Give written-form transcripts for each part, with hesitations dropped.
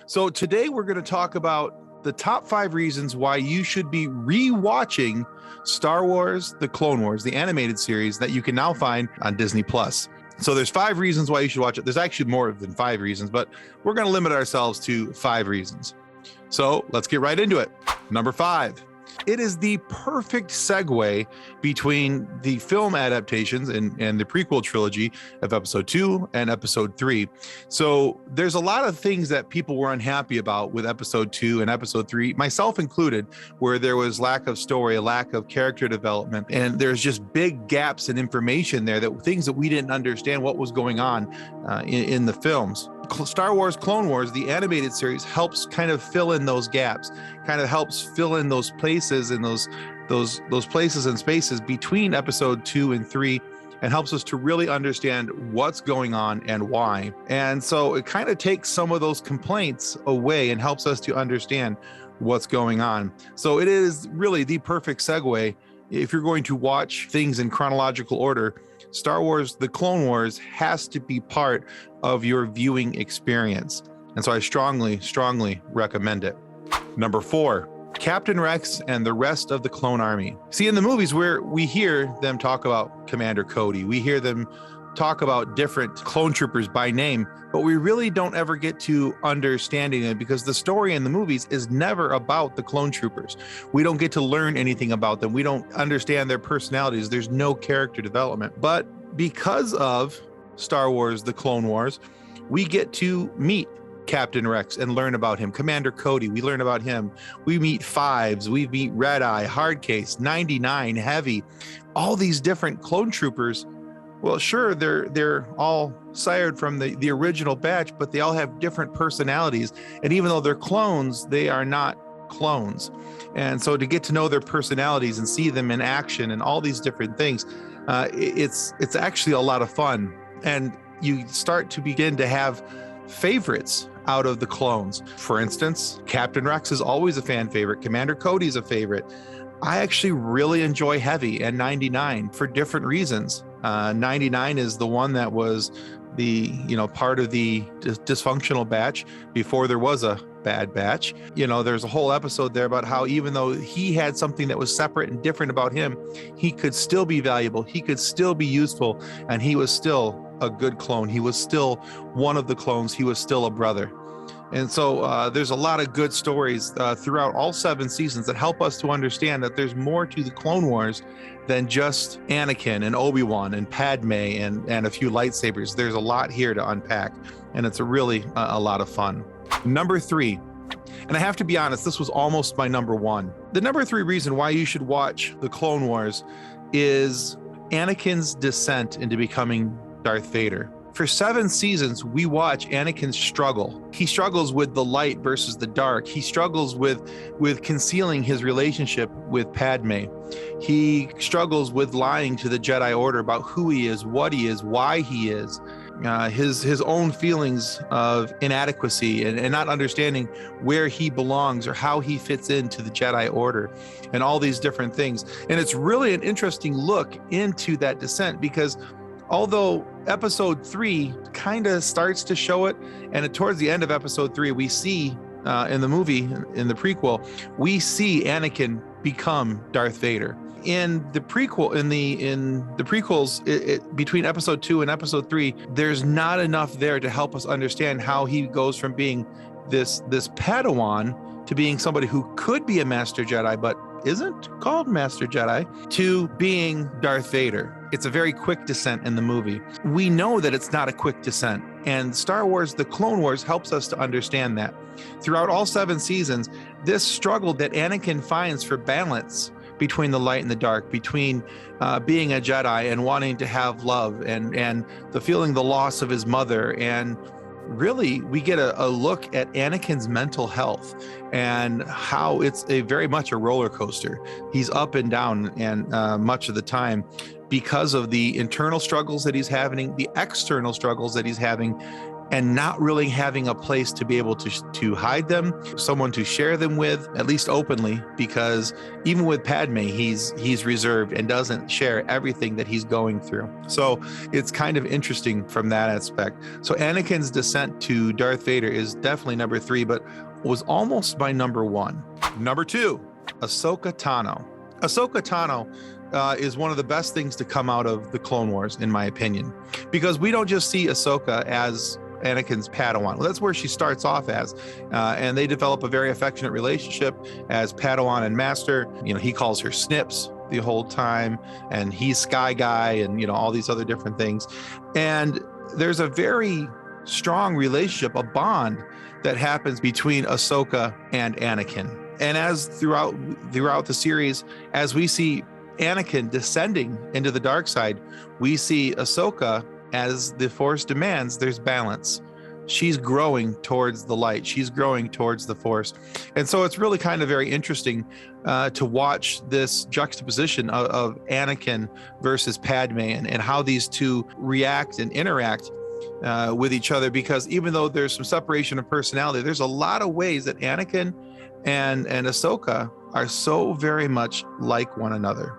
So today we're going to talk about the top 5 reasons why you should be re-watching Star Wars: The Clone Wars, the animated series that you can now find on Disney Plus. So there's 5 reasons why you should watch it. There's actually more than 5 reasons, but we're going to limit ourselves to 5 reasons. So let's get right into it. Number 5. It is the perfect segue between the film adaptations and the prequel trilogy of episode 2 and episode 3. So there's a lot of things that people were unhappy about with episode 2 and episode 3, myself included, where there was lack of story, a lack of character development, and there's just big gaps in information there, that things that we didn't understand what was going on in the films. Star Wars Clone Wars, the animated series, helps kind of fill in those gaps, kind of helps fill in those places and those places and spaces between episode 2 and 3, and helps us to really understand what's going on and why. And so it kind of takes some of those complaints away and helps us to understand what's going on. So it is really the perfect segue. If you're going to watch things in chronological order, Star Wars: The Clone Wars has to be part of your viewing experience. And so I strongly, strongly recommend it. Number 4, Captain Rex and the rest of the clone army. See, in the movies where we hear them talk about Commander Cody, we hear them talk about different clone troopers by name, but we really don't ever get to understanding it, because the story in the movies is never about the clone troopers. We don't get to learn anything about them. We don't understand their personalities. There's no character development. But because of Star Wars: The Clone Wars, we get to meet Captain Rex and learn about him. Commander Cody, we learn about him. We meet Fives, we meet Red Eye, Hardcase, 99, Heavy, all these different clone troopers. Well, sure, they're all sired from the original batch, but they all have different personalities. And even though they're clones, they are not clones. And so to get to know their personalities and see them in action and all these different things, it's actually a lot of fun. And you start to begin to have favorites out of the clones. For instance, Captain Rex is always a fan favorite. Commander Cody's a favorite. I actually really enjoy Heavy and 99 for different reasons. 99 is the one that was the, part of the dysfunctional batch before there was a bad batch. There's a whole episode there about how even though he had something that was separate and different about him, he could still be valuable, he could still be useful, and he was still a good clone. He was still one of the clones. He was still a brother. And so there's a lot of good stories throughout all 7 seasons that help us to understand that there's more to the Clone Wars than just Anakin and Obi-Wan and Padme and a few lightsabers. There's a lot here to unpack, and it's really a lot of fun. Number 3, and I have to be honest, this was almost my number 1. The number 3 reason why you should watch the Clone Wars is Anakin's descent into becoming Darth Vader. For 7 seasons, we watch Anakin struggle. He struggles with the light versus the dark. He struggles with concealing his relationship with Padme. He struggles with lying to the Jedi Order about who he is, what he is, why he is. His own feelings of inadequacy and not understanding where he belongs or how he fits into the Jedi Order and all these different things. And it's really an interesting look into that descent, because although episode 3 kind of starts to show it, and towards the end of episode 3, we see in the movie, in the prequel, we see Anakin become Darth Vader. In the prequel, in the prequels, between episode 2 and episode 3, there's not enough there to help us understand how he goes from being this Padawan to being somebody who could be a Master Jedi but isn't called Master Jedi, to being Darth Vader. It's a very quick descent in the movie. We know that it's not a quick descent, and Star Wars: The Clone Wars helps us to understand that. Throughout all 7 seasons, this struggle that Anakin finds for balance between the light and the dark, between being a Jedi and wanting to have love, and the feeling the loss of his mother, and really we get a look at Anakin's mental health and how it's very much a roller coaster. He's up and down, and much of the time, because of the internal struggles that he's having, the external struggles that he's having, and not really having a place to be able to hide them, someone to share them with, at least openly, because even with Padme, he's reserved and doesn't share everything that he's going through. So it's kind of interesting from that aspect. So Anakin's descent to Darth Vader is definitely number 3, but was almost my number 1. Number 2, Ahsoka Tano. Ahsoka Tano is one of the best things to come out of the Clone Wars, in my opinion, because we don't just see Ahsoka as Anakin's Padawan. Well, that's where she starts off as, and they develop a very affectionate relationship as Padawan and Master. He calls her Snips the whole time, and he's Sky Guy, and all these other different things. And there's a very strong relationship, a bond that happens between Ahsoka and Anakin. And as throughout the series, as we see Anakin descending into the dark side, we see Ahsoka, as the Force demands, there's balance. She's growing towards the light. She's growing towards the Force. And so it's really kind of very interesting to watch this juxtaposition of Anakin versus Padme, and how these two react and interact with each other, because even though there's some separation of personality, there's a lot of ways that Anakin and Ahsoka are so very much like one another.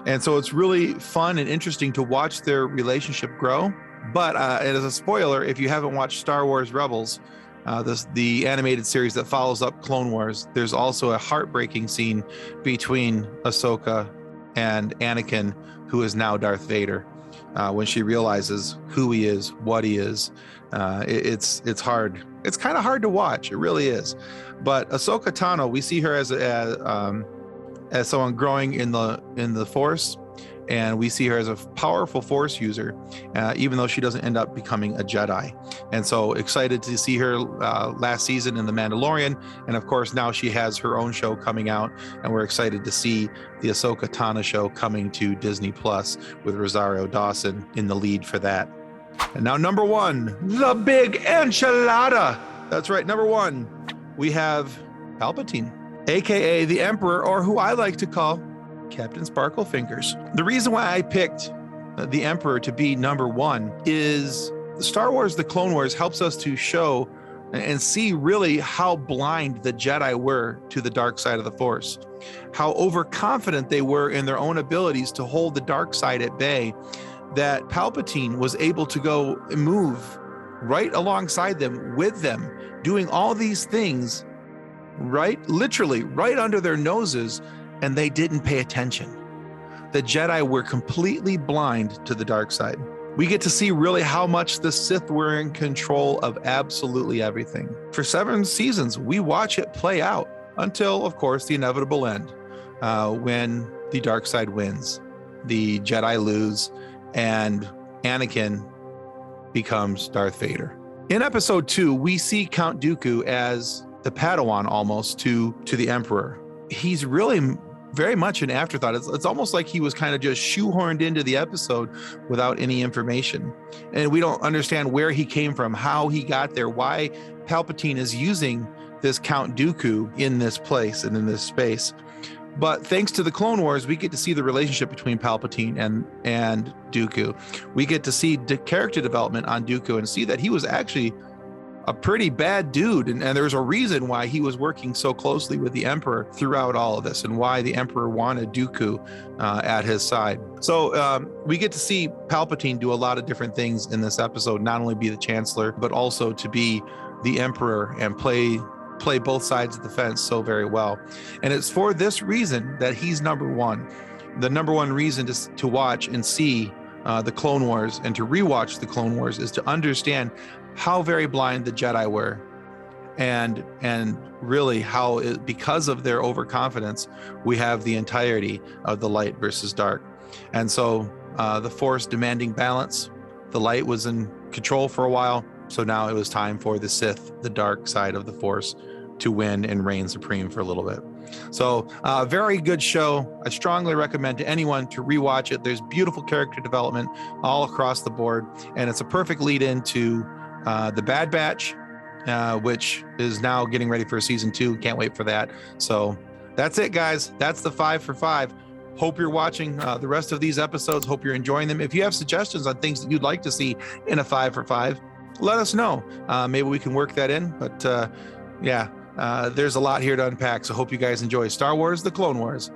And so it's really fun and interesting to watch their relationship grow. But as a spoiler, if you haven't watched Star Wars Rebels, the animated series that follows up Clone Wars, there's also a heartbreaking scene between Ahsoka and Anakin, who is now Darth Vader, when she realizes who he is, what he is. It's hard. It's kind of hard to watch. It really is. But Ahsoka Tano, we see her as someone growing in the Force, and we see her as a powerful Force user, even though she doesn't end up becoming a Jedi. And so excited to see her last season in The Mandalorian, and of course now she has her own show coming out, and we're excited to see the Ahsoka Tano show coming to Disney Plus with Rosario Dawson in the lead for that. And now number 1, the big enchilada. That's right, number 1, we have Palpatine, aka the Emperor, or who I like to call Captain Sparkle Fingers. The reason why I picked the Emperor to be number 1 is Star Wars The Clone Wars helps us to show and see really how blind the Jedi were to the dark side of the Force, how overconfident they were in their own abilities to hold the dark side at bay, that Palpatine was able to go and move right alongside them, with them, doing all these things literally right under their noses, and they didn't pay attention. The Jedi were completely blind to the dark side. We get to see really how much the Sith were in control of absolutely everything. For 7 seasons, we watch it play out until, of course, the inevitable end, when the dark side wins, the Jedi lose, and Anakin becomes Darth Vader. In episode 2, we see Count Dooku as the Padawan almost to the Emperor. He's really very much an afterthought. It's almost like he was kind of just shoehorned into the episode without any information. And we don't understand where he came from, how he got there, why Palpatine is using this Count Dooku in this place and in this space. But thanks to the Clone Wars, we get to see the relationship between Palpatine and Dooku. We get to see the character development on Dooku and see that he was actually a pretty bad dude. And there's a reason why he was working so closely with the Emperor throughout all of this, and why the Emperor wanted Dooku at his side. So we get to see Palpatine do a lot of different things in this episode, not only be the Chancellor, but also to be the Emperor and play both sides of the fence so very well. And it's for this reason that he's number 1. The number 1 reason to watch and see the Clone Wars and to rewatch the Clone Wars is to understand how very blind the Jedi were, and really how because of their overconfidence, we have the entirety of the light versus dark. And so the Force demanding balance, the light was in control for a while, so now it was time for the Sith, the dark side of the Force, to win and reign supreme for a little bit. So very good show. I strongly recommend to anyone to rewatch it. There's beautiful character development all across the board, and it's a perfect lead into the Bad Batch, which is now getting ready for season 2. Can't wait for that. So that's it, guys. That's the 5 for 5. Hope you're watching the rest of these episodes. Hope you're enjoying them. If you have suggestions on things that you'd like to see in a 5 for 5, let us know. Maybe we can work that in. But there's a lot here to unpack. So hope you guys enjoy Star Wars: The Clone Wars.